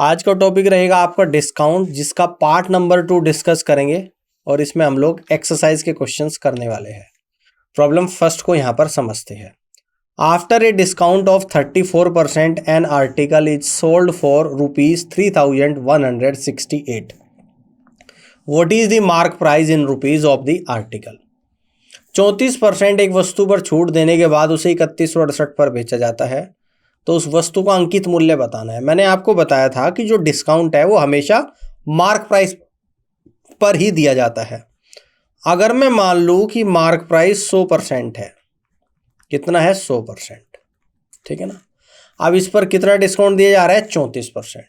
आज का टॉपिक रहेगा आपका डिस्काउंट, जिसका पार्ट नंबर 2 डिस्कस करेंगे और इसमें हम लोग एक्सरसाइज के क्वेश्चंस करने वाले हैं। प्रॉब्लम फर्स्ट को यहाँ पर समझते हैं। After a discount of 34% an article is sold for ₹3,168। What is the mark price in rupees of the article. 34% एक वस्तु पर छूट देने के बाद उसे 3168 पर बेचा जाता है, तो उस वस्तु का अंकित मूल्य बताना है। मैंने आपको बताया था कि जो डिस्काउंट है वो हमेशा मार्क प्राइस पर ही दिया जाता है। अगर मैं मान लूं कि मार्क प्राइस 100% है, कितना है 100%, ठीक है ना। अब इस पर कितना डिस्काउंट दिया जा रहा है 34%।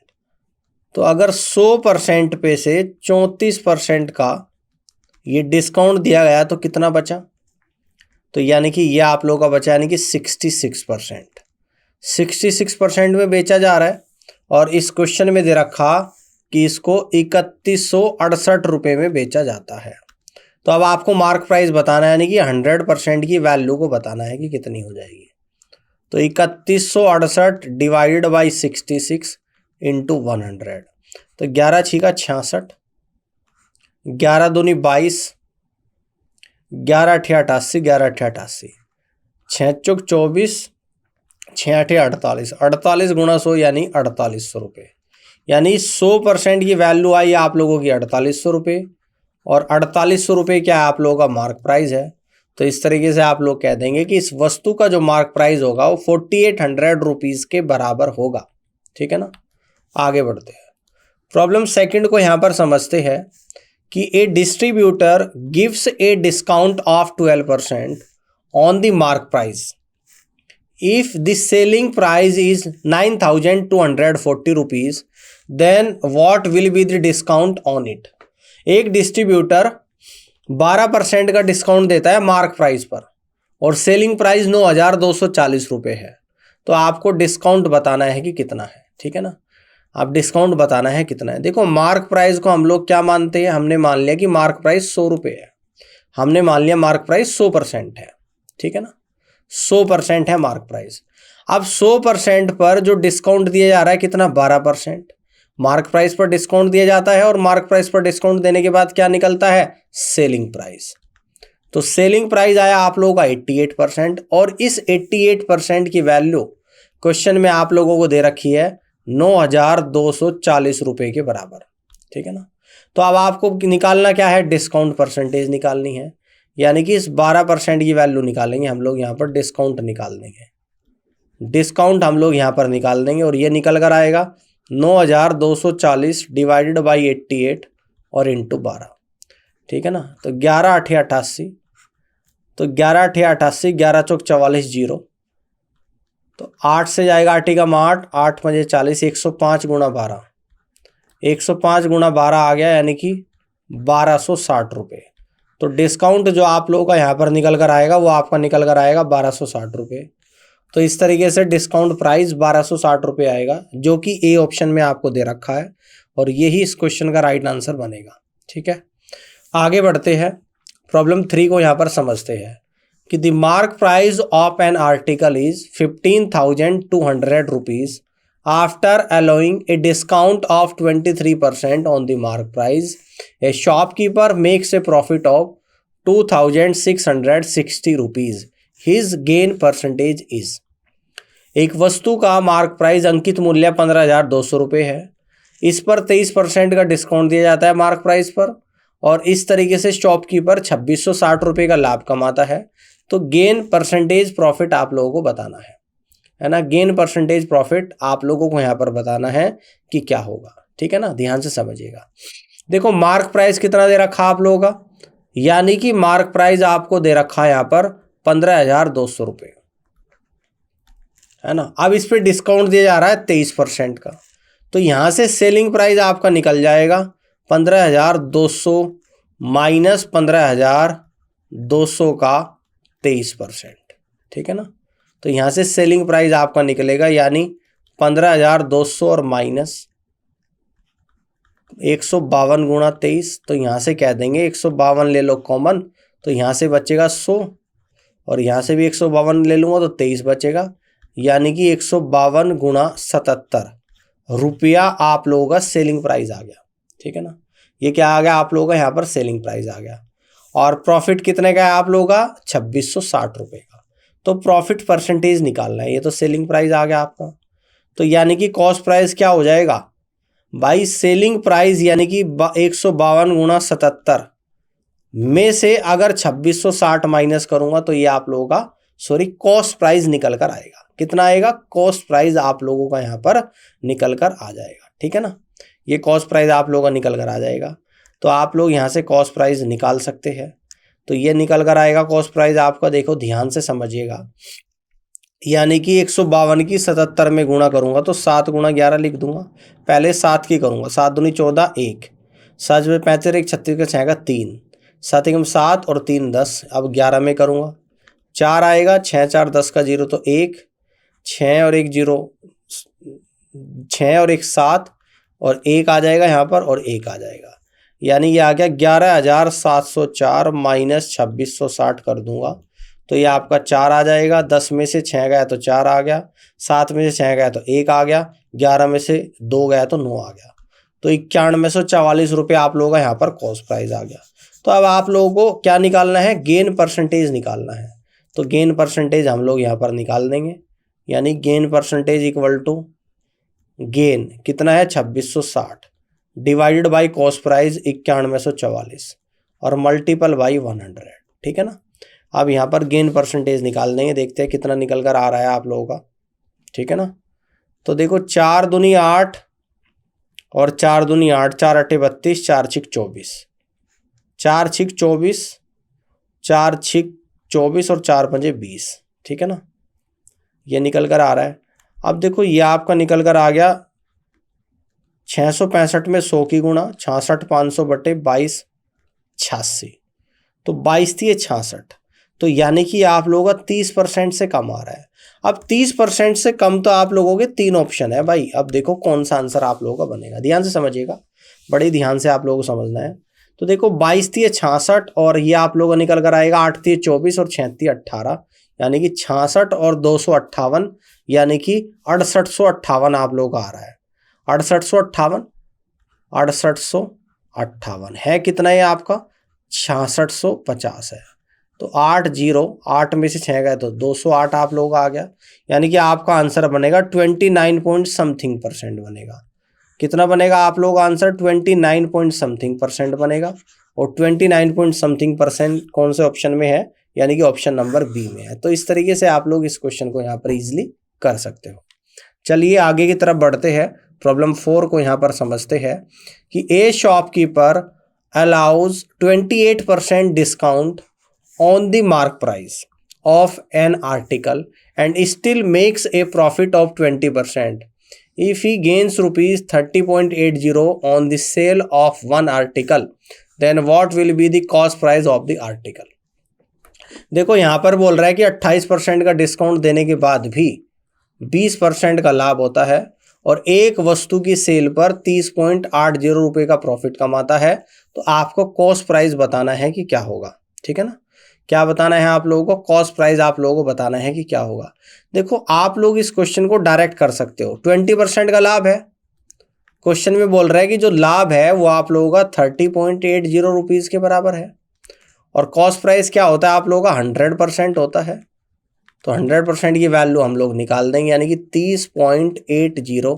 तो अगर 100% पे से 34% का ये डिस्काउंट दिया गया तो कितना बचा, तो यानी कि ये आप लोगों का बचा यानी कि 66%। 66% में बेचा जा रहा है और इस क्वेश्चन में दे रखा कि इसको 3168 रुपये में बेचा जाता है। तो अब आपको मार्क प्राइस बताना है, यानी कि 100% की वैल्यू को बताना है कि कितनी हो जाएगी। तो 3168 डिवाइडेड बाई 66 इंटू 100, तो 11 छीका 66, 11 दूनी 22, 11 अठे 88, 11 अठे 88, 6 चौक 24, 6 अठे 48, 48 गुणा 100 यानी 4800 रुपये। यानी 100% की वैल्यू आई आप लोगों की 4800 रुपये और 4800 रुपये क्या है आप लोगों का मार्क प्राइस है। तो इस तरीके से आप लोग कह देंगे कि इस वस्तु का जो मार्क प्राइस होगा वो 4800 रुपीज़ के बराबर होगा, ठीक है ना। आगे बढ़ते हैं। प्रॉब्लम सेकंड को यहाँ पर समझते हैं कि a distributor gives a discount of 12% on the mark price if the selling price is 9,240 rupees, then what will be the discount on it। एक डिस्ट्रीब्यूटर 12% का डिस्काउंट देता है मार्क प्राइस पर और सेलिंग प्राइस 9,240 रुपये है। तो आपको डिस्काउंट बताना है कि कितना है, ठीक है ना। आप डिस्काउंट बताना है कितना है। देखो मार्क प्राइस को हम लोग क्या मानते हैं, हमने मान लिया कि मार्क प्राइस 100 रुपये है, हमने मान लिया मार्क प्राइस 100% है, ठीक है ना। 100% है मार्क प्राइस। अब 100% पर जो डिस्काउंट दिया जा रहा है कितना, 12%। मार्क प्राइस पर डिस्काउंट दिया जाता है और मार्क प्राइस पर डिस्काउंट देने के बाद क्या निकलता है, सेलिंग प्राइस। तो सेलिंग प्राइस आया आप लोगों का 88% और इस 88% की वैल्यू क्वेश्चन में आप लोगों को दे रखी है 9,240 रुपये के बराबर, ठीक है ना। तो अब आपको निकालना क्या है, डिस्काउंट परसेंटेज निकालनी है, यानी कि इस 12% की वैल्यू निकालेंगे हम लोग यहाँ पर, डिस्काउंट निकाल देंगे। डिस्काउंट हम लोग यहाँ पर निकाल देंगे और ये निकल कर आएगा 9,240 डिवाइडेड बाई 88 और इंटू 12, ठीक है ना। तो 11 अठे 88, तो 11 अठे 88, 11 चौक 44 जीरो, तो 8 से जाएगा 8 का 8, 8 पंजे 40, 105 गुणा 12, 105 गुणा 12 आ गया यानी कि 1260 रुपये। तो डिस्काउंट जो आप लोगों का यहाँ पर निकल कर आएगा वो आपका निकल कर आएगा 1260 रुपये। तो इस तरीके से डिस्काउंट प्राइस 1260 रुपये आएगा, जो कि ए ऑप्शन में आपको दे रखा है और यही इस क्वेश्चन का राइट आंसर बनेगा, ठीक है। आगे बढ़ते हैं। प्रॉब्लम 3 को यहाँ पर समझते हैं कि the mark price of an article is 15,200 rupees after allowing A discount of 23% on the mark price. A shopkeeper makes a profit of 2,660 rupees. His gain percentage is। एक वस्तु का मार्क प्राइस अंकित मूल्य 15,200 रुपये है, इस पर 23% का डिस्काउंट दिया जाता है मार्क प्राइस पर और इस तरीके से शॉपकीपर 2,660 रुपये का लाभ कमाता है। तो गेन परसेंटेज प्रॉफिट आप लोगों को बताना है ना। गेन परसेंटेज प्रॉफिट आप लोगों को यहाँ पर बताना है कि क्या होगा, ठीक है ना। ध्यान से समझिएगा। देखो मार्क प्राइस कितना दे रखा आप लोगों का, यानी कि मार्क प्राइस आपको दे रखा है यहाँ पर 15,200 रुपये, है ना। अब इस पे डिस्काउंट दिया जा रहा है 23% का, तो यहाँ से सेलिंग प्राइस आपका निकल जाएगा 15,200 माइनस 15,200 का 23%, ठीक है ना। तो यहाँ से सेलिंग प्राइस आपका निकलेगा यानी 15,200 और माइनस 152 गुणा 23, तो यहाँ से कह देंगे 152 ले लो कॉमन, तो यहाँ से बचेगा 100 और यहाँ से भी 152 ले लूँगा तो 23 बचेगा, यानी कि 152 गुणा 77 रुपया आप लोगों का सेलिंग प्राइस आ गया, ठीक है ना। ये क्या आ गया आप लोगों का यहाँ पर सेलिंग प्राइस आ गया। और प्रॉफिट कितने का है आप लोगों का 2660 रुपये का। तो प्रॉफिट परसेंटेज निकालना है, ये तो सेलिंग प्राइस आ गया आपका। तो यानी कि कॉस्ट प्राइस क्या हो जाएगा भाई, सेलिंग प्राइस यानी कि 152 गुणा 77 में से अगर 2660 माइनस करूंगा तो ये आप लोगों का कॉस्ट प्राइस निकल कर आएगा। कितना आएगा, कॉस्ट प्राइस आप लोगों का यहाँ पर निकल कर आ जाएगा, ठीक है ना। ये कॉस्ट प्राइस आप लोगों का निकल कर आ जाएगा। तो आप लोग यहाँ से कॉस्ट प्राइस निकाल सकते हैं। तो ये निकल कर आएगा कॉस्ट प्राइस आपका, देखो ध्यान से समझिएगा। यानी कि 152 की 77 में गुणा करूंगा तो 7 गुणा 11 लिख दूंगा। पहले 7 की करूंगा, 7 दूनी 14, 1 7 में 35, 1 36 का 6 का 3, 7 एकम 7 और 3 10। अब 11 में करूंगा, 4 आएगा, 6 4 10 का 0 तो 1, 6 और 1 0, 6 और 1 7 और 1 आ जाएगा यहाँ पर और 1 आ जाएगा। यानी ये आ गया 11,704 माइनस 2660 कर दूंगा तो ये आपका 4 आ जाएगा। 10 में से 6 गया तो 4 आ गया, 7 में से 6 गया तो 1 आ गया, 11 में से 2 गया तो 9 आ गया। तो 9144 रुपये आप लोगों का यहाँ पर कॉस्ट प्राइस आ गया। तो अब आप लोगों को क्या निकालना है, गेन परसेंटेज निकालना है। तो गेन परसेंटेज हम लोग यहाँ पर निकाल देंगे। यानी gain percentage equal to gain कितना है 2660 डिवाइडेड बाई कॉस्ट प्राइस 9144 और मल्टीपल बाई 100, ठीक है ना। अब यहाँ पर गेन परसेंटेज निकाल देंगे, देखते हैं कितना निकल कर आ रहा है आप लोगों का, ठीक है ना। तो देखो 4 दूनी 8 और 4 दूनी 8, 4 8 32, 4 6 24, 4 6 24, 4 6 24 और 4 5 20, ठीक है ना। ये निकल कर आ रहा है। अब देखो ये आपका निकल कर आ गया 665 में 100 की गुणा 66 500 बटे 22 86, तो 22 थी 66। तो यानी कि आप लोगों का 30% से कम आ रहा है। अब 30% से कम तो आप लोगों के 3 ऑप्शन है भाई। अब देखो कौन सा आंसर आप लोगों का बनेगा, ध्यान से समझिएगा, बड़े ध्यान से आप लोगों को समझना है। तो देखो 22 थी 66 और ये आप लोगों निकल कर आएगा 8 थी 24 और 6 थी 18, यानी कि 66 और 258 यानी कि 6858 आप लोगों का आ रहा है। 6858 6858 है कितना है आपका 6650 है। तो 8 में से 6 गए तो 208 आप लोगों का आ गया। यानी कि आपका आंसर बनेगा 29 पॉइंट समथिंग % बनेगा। कितना बनेगा आप लोगों का आंसर 29 पॉइंट समथिंग % बनेगा। और 29 पॉइंट समथिंग % कौन से ऑप्शन में है, यानी कि ऑप्शन नंबर बी में है। तो इस तरीके से आप लोग इस क्वेश्चन को यहाँ पर इजीली कर सकते हो। चलिए आगे की तरफ बढ़ते हैं, प्रॉब्लम 4 को यहाँ पर समझते हैं कि ए shopkeeper allows 28% discount on the mark price of an article and still makes a profit of 20% if he gains rupees 30.80 on the sale of one article, then what will be the cost price of the article। देखो यहाँ पर बोल रहा है कि 28% का discount देने के बाद भी 20% का लाभ होता है और एक वस्तु की सेल पर 30.80 रुपये का प्रॉफिट कमाता है। तो आपको कॉस्ट प्राइस बताना है कि क्या होगा, ठीक है ना। क्या बताना है आप लोगों को, कॉस्ट प्राइस आप लोगों को बताना है कि क्या होगा। देखो आप लोग इस क्वेश्चन को डायरेक्ट कर सकते हो। 20% का लाभ है, क्वेश्चन में बोल रहा है कि जो लाभ है वो आप लोगों का 30.80 रुपीज़ के बराबर है। और कॉस्ट प्राइस क्या होता है आप लोगों का 100% होता है। तो 100% की वैल्यू हम लोग निकाल देंगे, यानी कि 30.80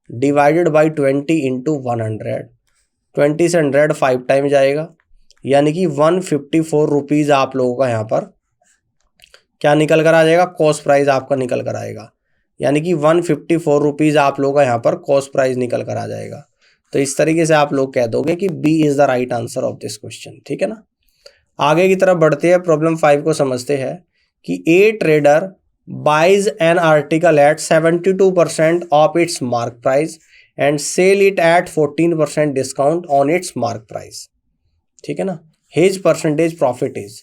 डिवाइडेड बाई 20 इंटू 100, 20 से 100 5 टाइम जाएगा, यानी कि 154 रुपीज़ आप लोगों का यहाँ पर क्या निकल कर आ जाएगा, कॉस्ट प्राइस आपका निकल कर आएगा। यानी कि 154 रुपीज़ आप लोगों का यहाँ पर कॉस्ट प्राइस निकल कर आ जाएगा। तो इस तरीके से आप लोग कह दोगे कि B is the right answer of this question, ठीक है ना। आगे की तरफ बढ़ते हैं, प्रॉब्लम 5 को समझते हैं कि a trader buys an article at 72% of its mark price and sell it at 14% discount on its mark price, ठीक है ना। हिज परसेंटेज प्रॉफिट इज,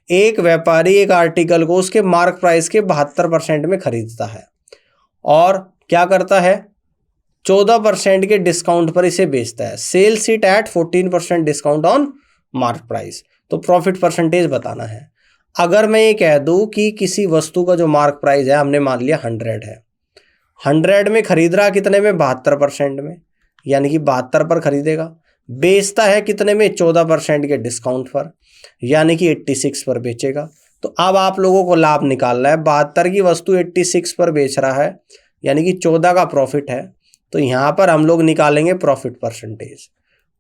एक व्यापारी एक आर्टिकल को उसके मार्क प्राइस के 72% में खरीदता है और क्या करता है 14% के डिस्काउंट पर इसे बेचता है। Sells it at 14% discount on mark price. तो प्रॉफिट परसेंटेज बताना है। अगर मैं ये कह दूं कि किसी वस्तु का जो मार्क प्राइस है हमने मान लिया 100 है, 100 में खरीद रहा कितने में, 72% में, यानी कि 72 पर खरीदेगा। बेचता है कितने में, 14% के डिस्काउंट पर, यानी कि 86 पर बेचेगा। तो अब आप लोगों को लाभ निकालना है। 72 की वस्तु 86 पर बेच रहा है, यानी कि 14 का प्रॉफिट है। तो यहाँ पर हम लोग निकालेंगे प्रॉफिट परसेंटेज।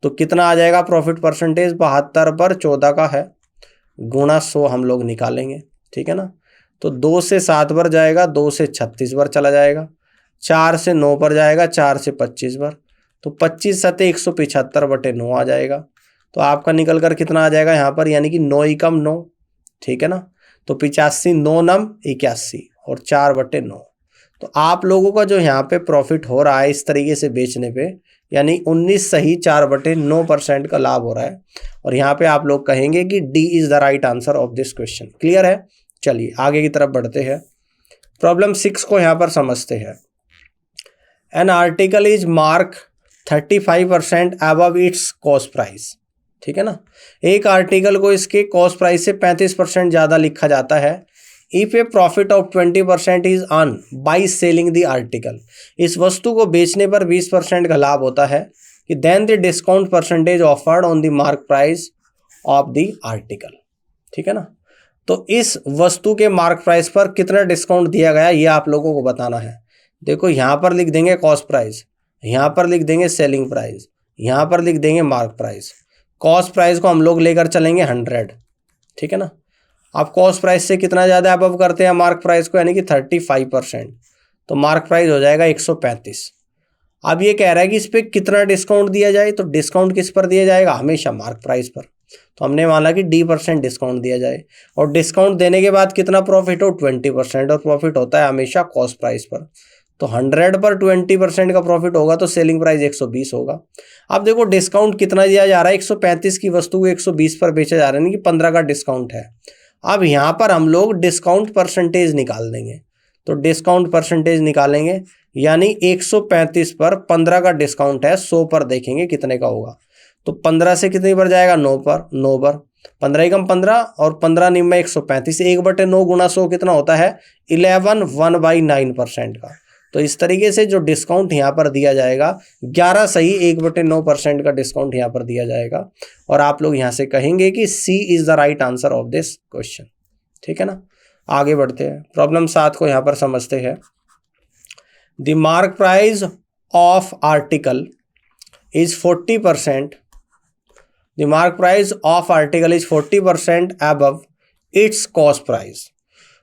तो कितना आ जाएगा प्रॉफिट परसेंटेज, 72 पर 14 का है, गुणा 100 हम लोग निकालेंगे, ठीक है ना। तो 2 से 7 पर जाएगा, 2 से 36 पर चला जाएगा, 4 से 9 पर जाएगा, 4 से 25 पर, तो 25 सत्ते 175/9 आ जाएगा। तो आपका निकल कर कितना आ जाएगा यहाँ पर, यानी कि 9 एकम 9, ठीक है ना। तो 85, 9 नम 81 और 4/9। तो आप लोगों का जो यहाँ पे प्रॉफिट हो रहा है इस तरीके से बेचने पे, यानी 19 सही 4/9% का लाभ हो रहा है। और यहाँ पे आप लोग कहेंगे कि D is the right answer of this question. Clear है? चलिए आगे की तरफ बढ़ते हैं। प्रॉब्लम 6 को यहाँ पर समझते हैं। An article is mark 35% above it's cost price, ठीक है ना। एक आर्टिकल को इसके कॉस्ट प्राइस से 35% ज़्यादा लिखा जाता है। If A profit of 20% is earn by selling the article, इस वस्तु को बेचने पर 20% का लाभ होता है, कि then the discount percentage offered on the mark price of the article, ठीक है ना। तो इस वस्तु के मार्क प्राइस पर कितना डिस्काउंट दिया गया ये आप लोगों को बताना है। देखो यहाँ पर लिख देंगे कॉस्ट प्राइस, यहाँ पर लिख देंगे सेलिंग प्राइस, यहाँ पर लिख देंगे मार्क प्राइस। कॉस्ट प्राइस को हम लोग लेकर चलेंगे 100, ठीक है ना। आप कॉस्ट प्राइस से कितना ज़्यादा अबव करते हैं मार्क प्राइस को, यानी कि 35%, तो मार्क प्राइस हो जाएगा 135। अब ये कह रहा है कि इस पर कितना डिस्काउंट दिया जाए, तो डिस्काउंट किस पर दिया जाएगा, हमेशा मार्क प्राइस पर। तो हमने माना कि D% डिस्काउंट दिया जाए, और डिस्काउंट देने के बाद कितना प्रॉफिट हो, 20%, और प्रॉफिट होता है हमेशा कॉस्ट प्राइस पर। तो 100 पर 20% का प्रॉफिट होगा तो सेलिंग प्राइस 120 होगा। अब देखो डिस्काउंट कितना दिया जा रहा है, 135 की वस्तु को 120 पर बेचा जा रहा है, कि 15 का डिस्काउंट है। अब यहाँ पर हम लोग डिस्काउंट परसेंटेज निकाल देंगे। तो डिस्काउंट परसेंटेज निकालेंगे, यानी 135 पर 15 का डिस्काउंट है, 100 पर देखेंगे कितने का होगा। तो 15 से कितने पर जाएगा, 9 पर, 9 पर, 15 एकम 15 और 15 निम्न 135, 1/9 गुणा 100 कितना होता है, 11, 1/9% का। तो इस तरीके से जो डिस्काउंट यहाँ पर दिया जाएगा 11 सही 1/9% का डिस्काउंट यहाँ पर दिया जाएगा। और आप लोग यहाँ से कहेंगे कि C is the right answer of this question, ठीक है ना। आगे बढ़ते हैं। प्रॉब्लम 7 को यहाँ पर समझते हैं। The mark price of article is 40%, the mark price of article is 40% above it's cost price.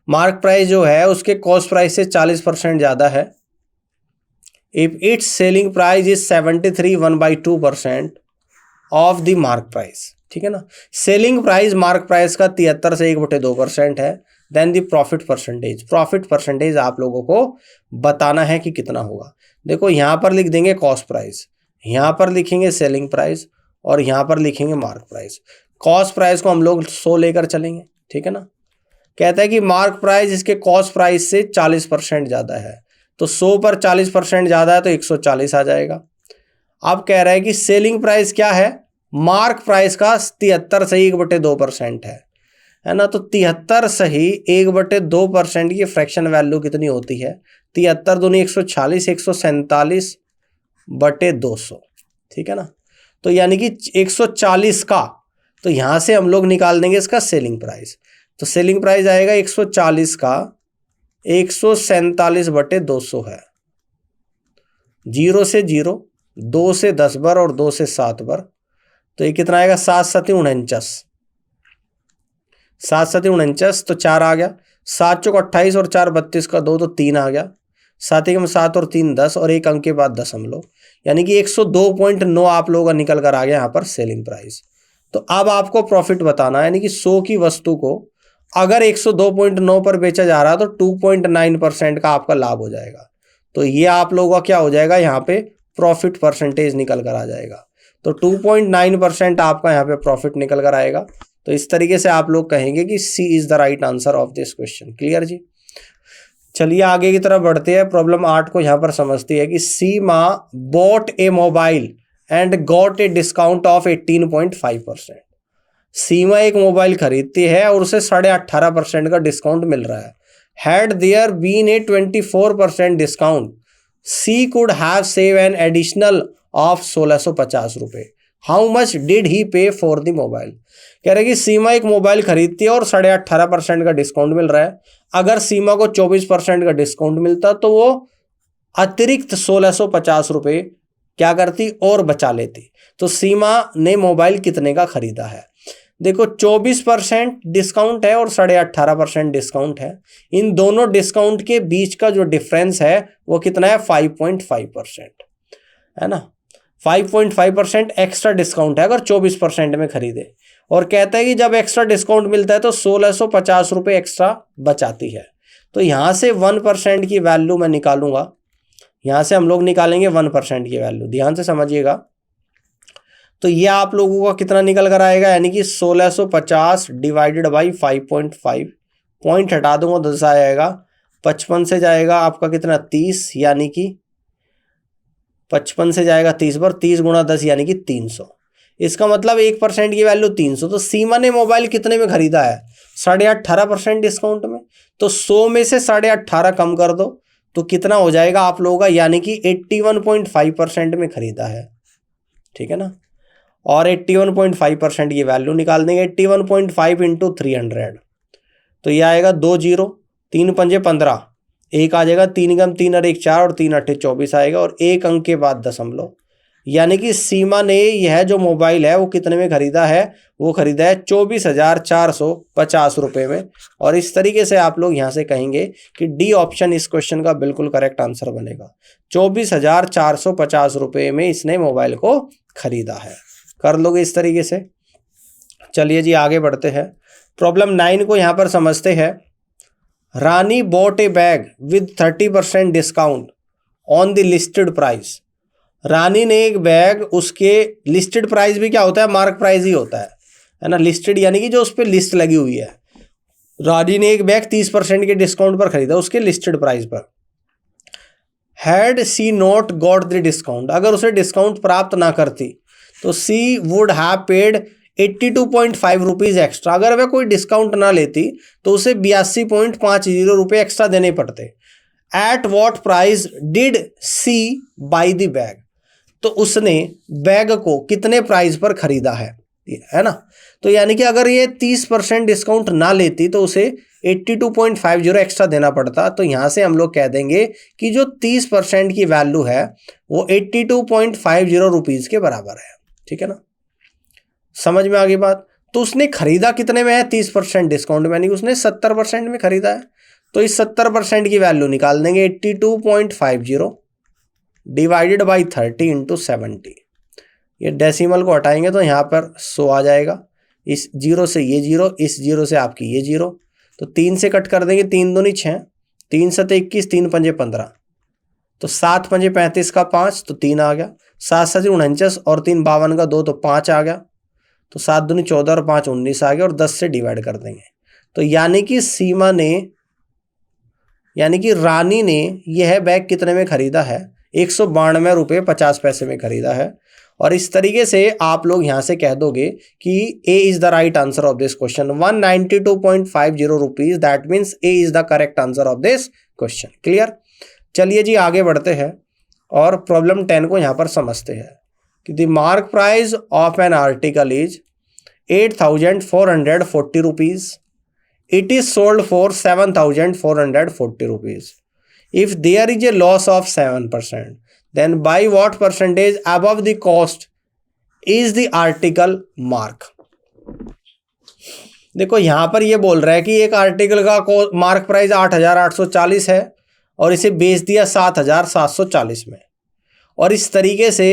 Mark price जो है उसके कॉस्ट प्राइस से 40% ज़्यादा है। If it's selling price is 73, 1/2% of the mark price, ठीक है ना। सेलिंग प्राइस मार्क प्राइस का 73 से 1/2% है। Then the profit percentage, profit percentage आप लोगों को बताना है कि कितना होगा। देखो यहाँ पर लिख देंगे कॉस्ट प्राइस, यहाँ पर लिखेंगे सेलिंग प्राइस, और यहाँ पर लिखेंगे मार्क प्राइस। कॉस्ट प्राइस को हम लोग 100 लेकर चलेंगे, ठीक है ना। कहता है कि मार्क प्राइस इसके कॉस्ट प्राइस से 40% ज़्यादा है, तो 100 पर 40% ज़्यादा है तो 140 आ जाएगा। अब कह रहा है कि सेलिंग प्राइस क्या है, मार्क प्राइस का 73 सही 1/2% है ना। तो 73 सही 1/2% की फ्रैक्शन वैल्यू कितनी होती है, 73 दूनी 140, 147/200, ठीक है ना। तो यानी कि 140 का, तो यहाँ से हम लोग निकाल देंगे इसका सेलिंग प्राइस। तो सेलिंग प्राइस आएगा 140 का 147/200 है। 0 से 0, 2 से 10 बार और 2 से 7 बार, तो ये कितना आएगा, 7 7 49, 7 7 49, तो 4 आ गया। 7 चौक 28 और 4 32 का 2, तो 3 आ गया। 7 एकम 7 और 3 10 और 1 अंक के बाद दशमलव, यानी कि 102.9 आप लोगों का निकल कर आ गया यहाँ पर सेलिंग प्राइस। तो अब आपको प्रॉफिट बताना है, यानी कि 100 की वस्तु को अगर 102.9 पर बेचा जा रहा है तो 2.9% का आपका लाभ हो जाएगा। तो ये आप लोगों का क्या हो जाएगा, यहाँ पे प्रॉफिट परसेंटेज निकल कर आ जाएगा। तो 2.9% आपका यहाँ पे प्रॉफिट निकल कर आएगा। तो इस तरीके से आप लोग कहेंगे कि C is the right answer of this question. Clear जी। चलिए आगे की तरफ बढ़ते हैं। प्रॉब्लम 8 को यहाँ पर समझती है कि Seema bought a mobile and got a discount of 18.5%। Seema एक मोबाइल खरीदती है और उसे 18.5% का डिस्काउंट मिल रहा है। Had there been a 24% discount, she could have save an additional of 1650 रुपये। हाउ मच डिड ही पे फॉर द मोबाइल। कह रहे कि सीमा एक मोबाइल खरीदती है और 18.5% का डिस्काउंट मिल रहा है। अगर सीमा को 24% का डिस्काउंट मिलता तो वो अतिरिक्त 1650 रुपये क्या करती और बचा लेती। तो सीमा ने मोबाइल कितने का खरीदा है। देखो 24% डिस्काउंट है और 18.5% डिस्काउंट है। इन दोनों डिस्काउंट के बीच का जो डिफरेंस है वो कितना है 5.5%, है ना। 5.5% एक्स्ट्रा डिस्काउंट है अगर 24% में खरीदे। और कहता है कि जब एक्स्ट्रा डिस्काउंट मिलता है तो 1650 रुपये एक्स्ट्रा बचाती है। तो यहाँ से 1% की वैल्यू मैं निकालूंगा। यहाँ से हम लोग निकालेंगे 1% की वैल्यू, ध्यान से समझिएगा। तो ये आप लोगों का कितना निकल कर आएगा, यानी कि 1650 डिवाइडेड बाई 5.5, पॉइंट हटा दूंगा 10 आ जाएगा। 55 से जाएगा आपका कितना 30, यानी कि 55 से जाएगा 30 पर 30 गुणा 10 यानी कि 300। इसका मतलब 1% की वैल्यू 300। तो सीमा ने मोबाइल कितने में खरीदा है 18.5% डिस्काउंट में। तो 100 में से 18.5 कम कर दो तो कितना हो जाएगा आप लोगों का, यानी कि 81.5% में खरीदा है, ठीक है ना। और 81.5% की वैल्यू निकाल देंगे। 81.5 इंटू 300 तो ये आएगा 2 0, 3 पंजे 15, एक आ जाएगा 3 गम 3 और 1 4 और 3 8 24 आएगा और एक अंक के बाद दशमलव। यानी कि सीमा ने यह जो मोबाइल है वो कितने में खरीदा है, वो खरीदा है 24,450 रुपये में। और इस तरीके से आप लोग यहाँ से कहेंगे कि डी ऑप्शन इस क्वेश्चन का बिल्कुल करेक्ट आंसर बनेगा। 24,450 रुपये में इसने मोबाइल को खरीदा है। कर लोगे इस तरीके से। चलिए जी आगे बढ़ते हैं। प्रॉब्लम 9 को यहाँ पर समझते हैं। Rani bought a bag with 30% discount on the listed price. Rani ने एक बैग, उसके लिस्टेड प्राइस भी क्या होता है, मार्क प्राइस ही होता है ना। लिस्टेड यानी कि जो उस पर लिस्ट लगी हुई है। रानी ने एक बैग 30% के डिस्काउंट पर खरीदा, उसके लिस्टेड प्राइस पर। Had she not got the discount, अगर उसे डिस्काउंट प्राप्त ना करती तो she would have paid 82.5 rupees extra. अगर वह कोई डिस्काउंट ना लेती तो उसे 82.50 रुपये एक्स्ट्रा देने पड़ते। At what price did she buy the bag, तो उसने बैग को कितने प्राइस पर खरीदा है ना। तो यानी कि अगर ये 30% डिस्काउंट ना लेती तो उसे 82.50 एक्स्ट्रा देना पड़ता। तो यहाँ से हम लोग कह देंगे कि जो 30% की वैल्यू है वो 82.50 रुपीज़ के बराबर है, ठीक है ना। समझ में आ गई बात। तो उसने खरीदा कितने में है 30% डिस्काउंट में, यानी उसने 70% में खरीदा है। तो इस 70% की वैल्यू निकाल देंगे 82.50 डिवाइडेड बाई 30 इंटू 70। ये डेसिमल को हटाएंगे तो यहाँ पर 100 आ जाएगा। इस जीरो से ये जीरो, इस जीरो से आपकी ये जीरो, तो 3 से कट कर देंगे, 3 दूनी 6, 3 7 21, 3 पंजे 15, तो 7 पंजे 35 का 5 तो 3 आ गया। 7 7 49 और 3 52 का 2 तो 5 आ गया। तो 7 दूनी 14 और 5 19 आ गया और 10 से डिवाइड कर देंगे। तो यानी कि सीमा ने, यानी कि रानी ने यह बैग कितने में खरीदा है 192 रुपये 50 पैसे में खरीदा है। और इस तरीके से आप लोग यहाँ से कह दोगे कि A is the right answer of this question. 192.50 rupees, that means A is the correct answer of this question. Clear. चलिए जी आगे बढ़ते हैं और प्रॉब्लम 10 को यहाँ पर समझते हैं कि the mark price of an article is 8,440 rupees. It is sold for 7,440 rupees. If there is a loss of 7%, then by what percentage above the cost is the article mark? देखो यहाँ पर ये बोल रहा है कि एक आर्टिकल का मार्क प्राइस 8,840 है और इसे बेच दिया 7,740 में, और इस तरीके से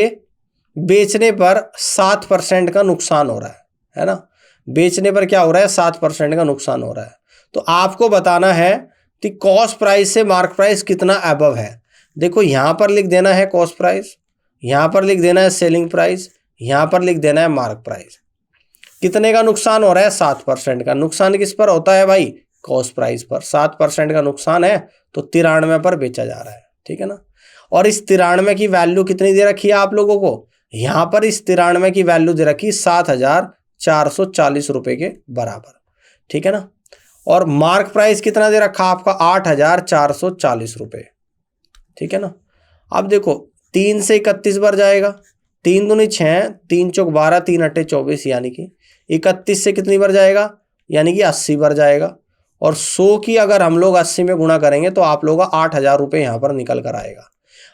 बेचने पर 7% का नुकसान हो रहा है ना। बेचने पर क्या हो रहा है 7% का नुकसान हो रहा है। तो आपको बताना है कि कॉस्ट प्राइस से मार्क प्राइस कितना अबव है। देखो यहाँ पर लिख देना है कॉस्ट प्राइस, यहाँ पर लिख देना है सेलिंग प्राइस, यहाँ पर लिख देना है मार्क प्राइस। कितने का नुकसान हो रहा है 7% का। नुकसान किस पर होता है भाई, कॉस्ट प्राइस पर। 7% का नुकसान है तो 93 पर बेचा जा रहा है, ठीक है ना। और इस 93 की वैल्यू कितनी दे रखी है आप लोगों को, यहाँ पर इस 93 की वैल्यू दे रखी 7,440 रुपये के बराबर, ठीक है ना। और मार्क प्राइस कितना दे रखा आपका 8,440 रुपये, ठीक है ना। अब देखो 3 से 31 बार जाएगा, 3 दूनी 6, 3 चौक 12, 3 अट्ठे 24, यानी कि 31 से कितनी बार जाएगा, यानी कि 80 बार जाएगा। और 100 की अगर हम लोग 80 में गुणा करेंगे तो आप लोगों का 8,000 रुपये यहाँ पर निकल कर आएगा।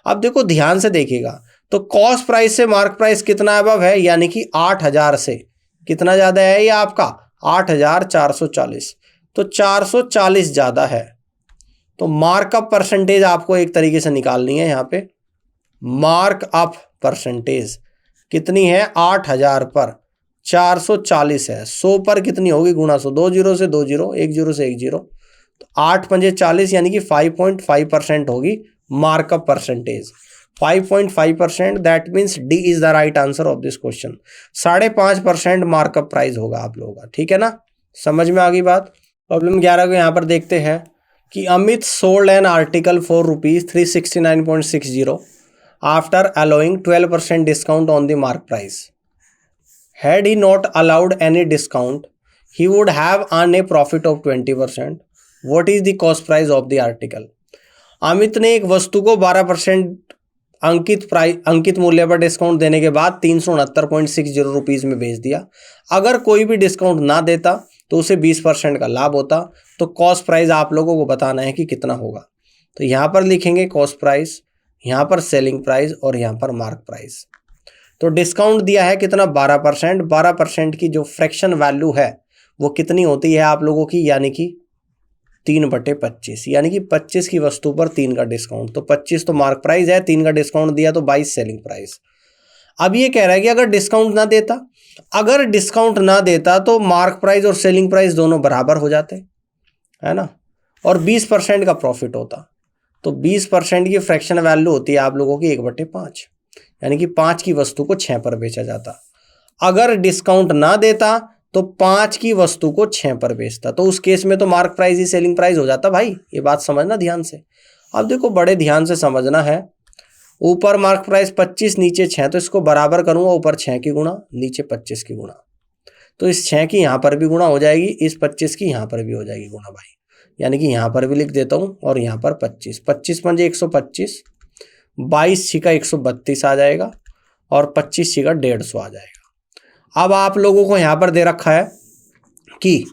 अब देखो ध्यान से देखिएगा, तो कॉस्ट प्राइस से मार्क प्राइस कितना अबव है, यानी कि 8,000 से कितना ज़्यादा है ये आपका 8,440, तो 440 ज़्यादा है। तो मार्कअप परसेंटेज आपको एक तरीके से निकालनी है। यहाँ पे मार्कअप परसेंटेज कितनी है, 8,000 पर 440 है, 100 पर कितनी होगी, गुणा 100, 2 जीरो से 2 जीरो, 1 जीरो से 1 जीरो, तो 8 पंजे 40, यानी कि 5.5% होगी markup percentage. 5.5%, that means D is the right answer of this question. 5.5% markup price होगा आप लोगों का, ठीक है ना, समझ में आ गई बात। प्रॉब्लम 11 को यहाँ पर देखते हैं कि Amit sold an article for ₹369.60 after allowing 12% discount on the mark price. Had he not allowed any discount, he would have earned a profit of 20%. What is the cost price of the article? Amit ने एक वस्तु को 12% अंकित मूल्य पर discount देने के बाद 369.60 rupees में बेच दिया। अगर कोई भी डिस्काउंट ना देता तो उसे 20% का लाभ होता। तो कॉस्ट प्राइस आप लोगों को बताना है कि कितना होगा। तो यहाँ पर लिखेंगे कॉस्ट प्राइस, यहाँ पर सेलिंग प्राइस और यहाँ पर मार्क प्राइस। तो डिस्काउंट दिया है कितना, 12%। 12% की जो फ्रैक्शन वैल्यू है वो कितनी होती है आप लोगों की, यानी कि 3/25, यानी कि 25 की वस्तु पर 3 का डिस्काउंट। तो 25 तो मार्क प्राइस है, 3 का डिस्काउंट दिया तो 22 सेलिंग प्राइस। अब ये कह रहा है कि अगर डिस्काउंट ना देता तो मार्क प्राइस और सेलिंग प्राइस दोनों बराबर हो जाते, है ना, और 20% का प्रॉफिट होता। तो 20% की फ्रैक्शन वैल्यू होती है आप लोगों की 1/5, यानी कि 5 की वस्तु को 6 पर बेचा जाता। अगर डिस्काउंट ना देता तो 5 की वस्तु को 6 पर बेचता। तो उस केस में तो मार्क प्राइस ही सेलिंग प्राइस हो जाता भाई, ये बात समझना ध्यान से। अब देखो बड़े ध्यान से समझना है, ऊपर मार्क प्राइस 25, नीचे 6, तो इसको बराबर करूंगा, ऊपर 6 की गुणा, नीचे 25 की गुणा। तो इस 6 की यहाँ पर भी गुणा हो जाएगी, इस 25 की यहाँ पर भी हो जाएगी गुणा भाई, यानी कि यहाँ पर भी लिख देता हूँ और यहाँ पर 25, 25 पंजे 125, 22 छिका 132 आ जाएगा और 25 छिका 150 आ जाएगा। अब आप लोगों को यहाँ पर दे रखा है कि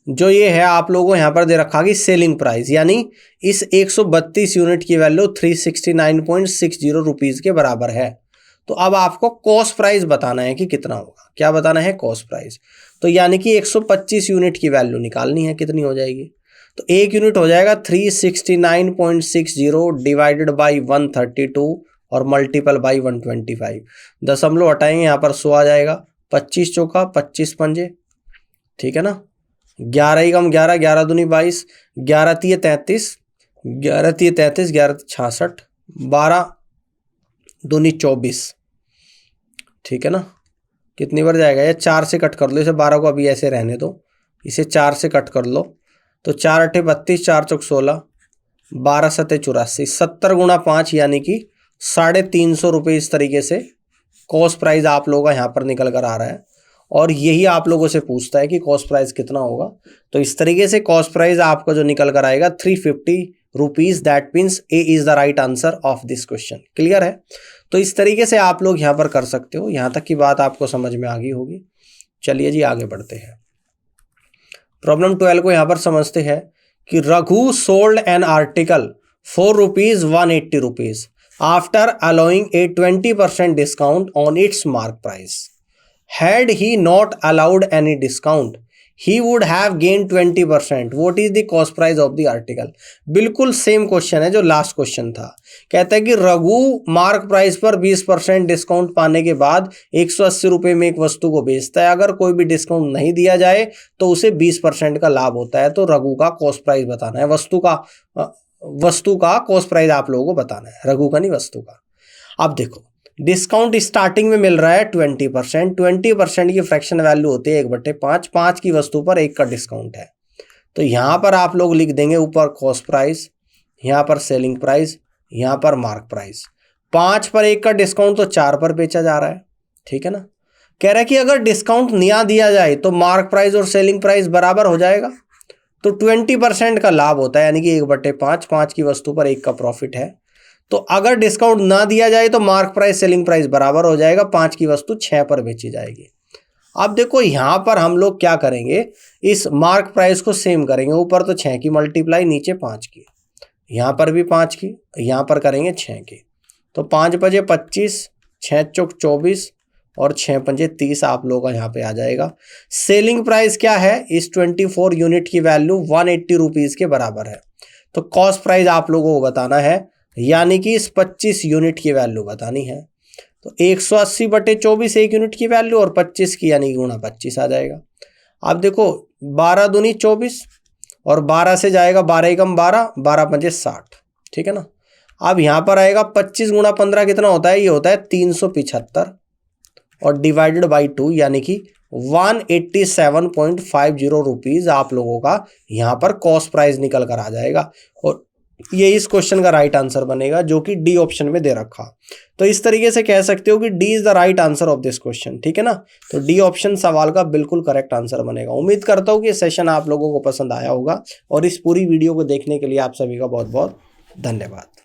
जो ये है आप लोगों को यहाँ पर दे रखा कि सेलिंग प्राइस, यानी इस 132 यूनिट की वैल्यू 369.60 रुपीज़ के बराबर है। तो अब आपको कॉस्ट प्राइस बताना है कि कितना होगा। क्या बताना है, कॉस्ट प्राइस। तो यानी कि 125 यूनिट की वैल्यू निकालनी है, कितनी हो जाएगी। तो 1 यूनिट हो जाएगा 369.60 डिवाइडेड बाई 132 और मल्टीपल बाई 125। दशमलव हटाएंगे, यहाँ पर 100 आ जाएगा। 25 चौका 25 पंजे, ठीक है ना, 11 ही कम 11, 11 दूनी 22, 11 तीय 33, 11 तीय 33, 11 66, 12 दूनी 24, ठीक है ना। कितनी बार जाएगा, ये 4 से कट कर लो इसे, 12 को अभी ऐसे रहने दो, इसे 4 से कट कर लो। तो 4 अट्ठे 32, 4 चौक 16, 12 सत्ते 84, 70 गुणा 5, यानी कि 350 रुपये इस तरीके से कॉस्ट प्राइस आप लोगों का यहाँ पर निकल कर आ रहा है। और यही आप लोगों से पूछता है कि कॉस्ट प्राइस कितना होगा। तो इस तरीके से कॉस्ट प्राइस आपका जो निकल कर आएगा 350 rupees, that means A is the right answer of this question. Clear है। तो इस तरीके से आप लोग यहाँ पर कर सकते हो। यहाँ तक की बात आपको समझ में आ गई होगी। चलिए जी आगे बढ़ते हैं। प्रॉब्लम 12 को यहाँ पर समझते हैं कि Raghu sold an article for ₹180 after allowing A 20% discount on its mark price. Had he not allowed any discount, he would have gained 20%. What is the cost price of the article? बिल्कुल same question है जो last question था। कहता है कि Raghu mark price पर 20% discount पाने के बाद 180 रुपये में एक वस्तु को बेचता है। अगर कोई भी डिस्काउंट नहीं दिया जाए तो उसे 20% का लाभ होता है। तो रघु का कॉस्ट प्राइस बताना है, वस्तु का कॉस्ट प्राइस आप लोगों को बताना है, रघु का नहीं, वस्तु का। अब देखो डिस्काउंट स्टार्टिंग में मिल रहा है 20%। 20% की फ्रैक्शन वैल्यू होती है 1/5। 5 की वस्तु पर 1 का डिस्काउंट है। तो यहाँ पर आप लोग लिख देंगे ऊपर कॉस्ट प्राइस, यहाँ पर सेलिंग प्राइस, यहाँ पर मार्क प्राइस। 5 पर 1 का डिस्काउंट तो 4 पर बेचा जा रहा है, ठीक है ना। कह रहा है कि अगर डिस्काउंट ना दिया जाए तो मार्क प्राइस और सेलिंग प्राइस बराबर हो जाएगा। तो 20% का लाभ होता है, यानी कि 1/5, 5 की वस्तु पर 1 का प्रॉफिट है। तो अगर डिस्काउंट ना दिया जाए तो मार्क प्राइस सेलिंग प्राइस बराबर हो जाएगा, 5 की वस्तु 6 पर बेची जाएगी। अब देखो यहां पर हम लोग क्या करेंगे, इस मार्क प्राइस को सेम करेंगे, ऊपर तो 6 की मल्टीप्लाई, नीचे 5 की, यहां पर भी 5 की, यहां पर करेंगे 6 की। तो 5 पजे 25, 6 चौक 24 और 6 पंजे 30 आप लोगों का यहाँ पे आ जाएगा। सेलिंग प्राइस क्या है, इस 24 यूनिट की वैल्यू 180 रुपीज के बराबर है। तो कॉस्ट प्राइस आप लोगों को बताना है, यानी कि इस 25 यूनिट की वैल्यू बतानी है। तो 180/24 1 यूनिट की वैल्यू और 25 की यानी गुणा 25 आ जाएगा। अब देखो 12 दूनी 24 और 12 से जाएगा 12 एकम 12, 12 पंजे 60, ठीक है ना। अब यहाँ पर आएगा 25 गुणा 15 कितना होता है, ये होता है 375 और डिवाइडेड बाई 2 यानी कि 187.50 रुपीज आप लोगों का यहाँ पर कॉस्ट प्राइस निकल कर आ जाएगा। और ये इस क्वेश्चन का राइट आंसर बनेगा जो कि डी ऑप्शन में दे रखा। तो इस तरीके से कह सकते हो कि D is the right answer of this question, ठीक है ना। तो डी ऑप्शन सवाल का बिल्कुल करेक्ट आंसर बनेगा। उम्मीद करता हूँ कि ये सेशन आप लोगों को पसंद आया होगा और इस पूरी वीडियो को देखने के लिए आप सभी का बहुत बहुत धन्यवाद।